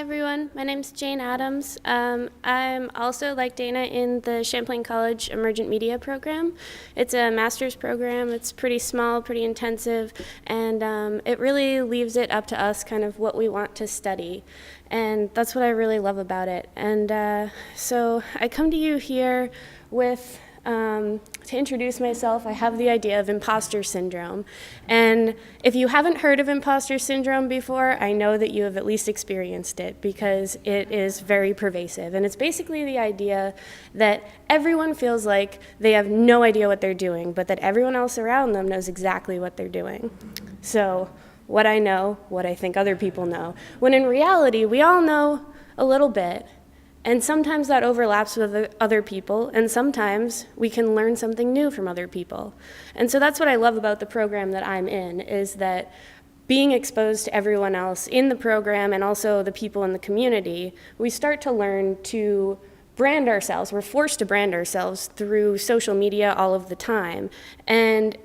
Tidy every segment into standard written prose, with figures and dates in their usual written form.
everyone. My name's Jane Adams. I'm also, like Dana, in the Champlain College Emergent Media program. It's a master's program. It's pretty small, pretty intensive, and it really leaves it up to us kind of what we want to study. And that's what I really love about it. And so I come to you here with to introduce myself. I have the idea of impostor syndrome. And if you haven't heard of impostor syndrome before, I know that you have at least experienced it because it is very pervasive. And it's basically the idea that everyone feels like they have no idea what they're doing, but that everyone else around them knows exactly what they're doing. So what I know, what I think other people know, when in reality, we all know a little bit. And sometimes that overlaps with other people, and sometimes we can learn something new from other people. And so that's what I love about the program that I'm in, is that being exposed to everyone else in the program and also the people in the community, we start to learn to brand ourselves. We're forced to brand ourselves through social media all of the time. And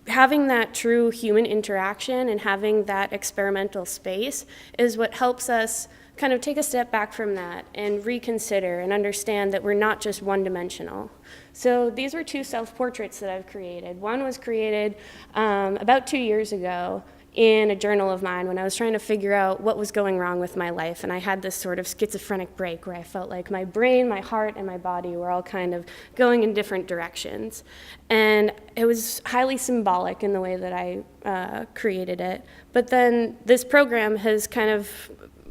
having that true human interaction and having that experimental space is what helps us kind of take a step back from that and reconsider and understand that we're not just one-dimensional. So these were two self-portraits that I've created. One was created about 2 years ago in a journal of mine when I was trying to figure out what was going wrong with my life. And I had this sort of schizophrenic break where I felt like my brain, my heart, and my body were all kind of going in different directions. And it was highly symbolic in the way that I created it. But then this program has kind of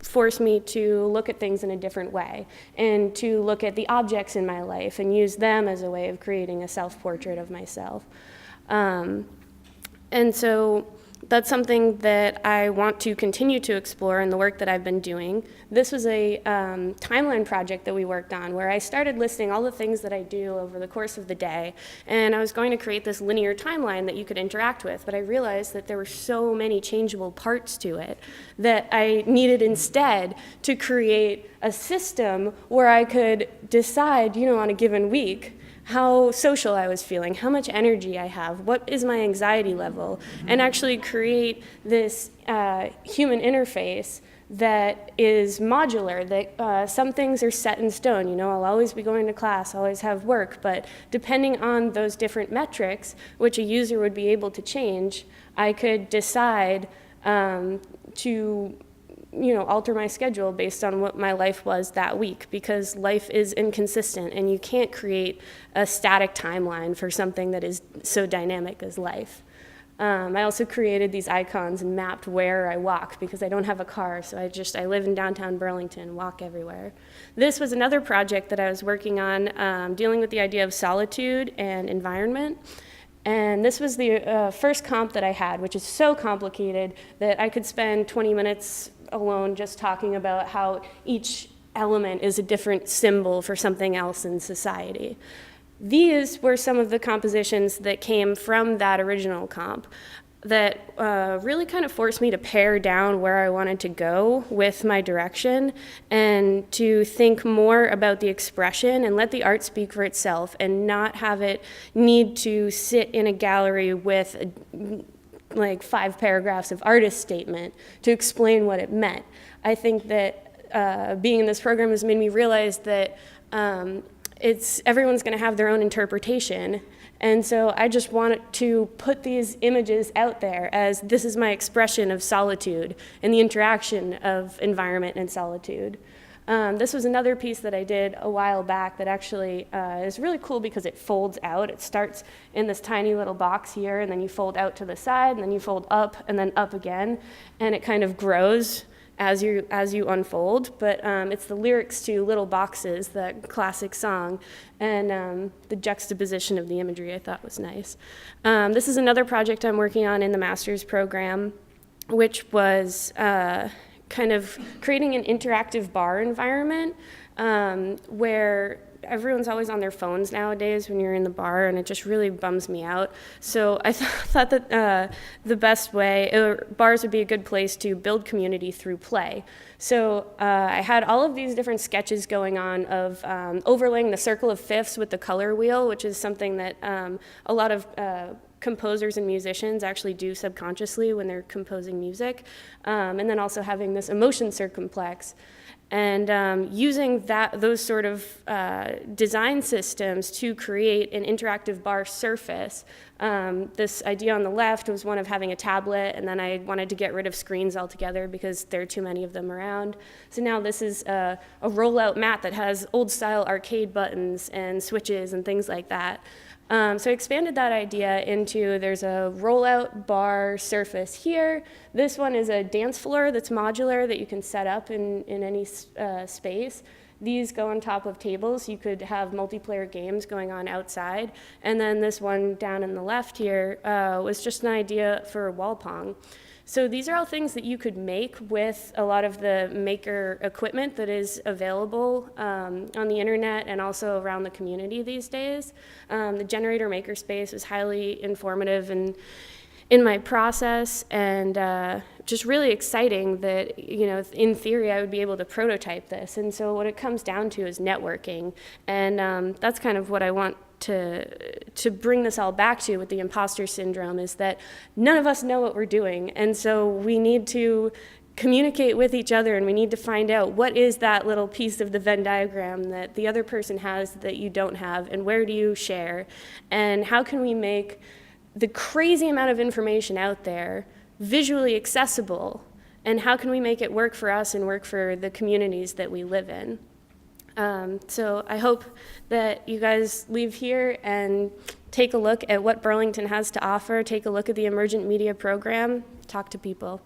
forced me to look at things in a different way and to look at the objects in my life and use them as a way of creating a self-portrait of myself. And so that's something that I want to continue to explore in the work that I've been doing. This was a timeline project that we worked on where I started listing all the things that I do over the course of the day, and I was going to create this linear timeline that you could interact with, but I realized that there were so many changeable parts to it that I needed instead to create a system where I could decide, on a given week, how social I was feeling, how much energy I have, what is my anxiety level, and actually create this human interface that is modular, that some things are set in stone. I'll always be going to class, always have work, but depending on those different metrics, which a user would be able to change, I could decide to alter my schedule based on what my life was that week, because life is inconsistent and you can't create a static timeline for something that is so dynamic as life. I also created these icons and mapped where I walk because I don't have a car, so I live in downtown Burlington, walk everywhere. This was another project that I was working on, dealing with the idea of solitude and environment. And this was the first comp that I had, which is so complicated that I could spend 20 minutes alone just talking about how each element is a different symbol for something else in society. These were some of the compositions that came from that original comp that really kind of forced me to pare down where I wanted to go with my direction and to think more about the expression and let the art speak for itself and not have it need to sit in a gallery with like 5 paragraphs of artist statement to explain what it meant. I think that being in this program has made me realize that everyone's going to have their own interpretation. And so I just wanted to put these images out there as this is my expression of solitude and the interaction of environment and solitude. This was another piece that I did a while back that actually is really cool because it folds out. It starts in this tiny little box here, and then you fold out to the side, and then you fold up, and then up again, and it kind of grows as you unfold. But it's the lyrics to Little Boxes, that classic song, and the juxtaposition of the imagery I thought was nice. This is another project I'm working on in the master's program, which was kind of creating an interactive bar environment where everyone's always on their phones nowadays when you're in the bar, and it just really bums me out. So I thought that the best way, bars would be a good place to build community through play. So I had all of these different sketches going on of overlaying the circle of fifths with the color wheel, which is something that a lot of composers and musicians actually do subconsciously when they're composing music, and then also having this emotion circumplex. And using those sort of design systems to create an interactive bar surface. This idea on the left was one of having a tablet, and then I wanted to get rid of screens altogether because there are too many of them around. So now this is a rollout mat that has old-style arcade buttons and switches and things like that. So I expanded that idea into there's a rollout bar surface here. This one is a dance floor that's modular that you can set up in any space. These go on top of tables. You could have multiplayer games going on outside. And then this one down in the left here was just an idea for wall pong. So these are all things that you could make with a lot of the maker equipment that is available on the internet and also around the community these days. The generator makerspace was highly informative in my process, and just really exciting that, in theory I would be able to prototype this. And so what it comes down to is networking, and that's kind of what I want to bring this all back to with the imposter syndrome, is that none of us know what we're doing, and so we need to communicate with each other, and we need to find out what is that little piece of the Venn diagram that the other person has that you don't have, and where do you share, and how can we make the crazy amount of information out there visually accessible, and how can we make it work for us and work for the communities that we live in. So I hope that you guys leave here and take a look at what Burlington has to offer, take a look at the Emergent Media program, talk to people.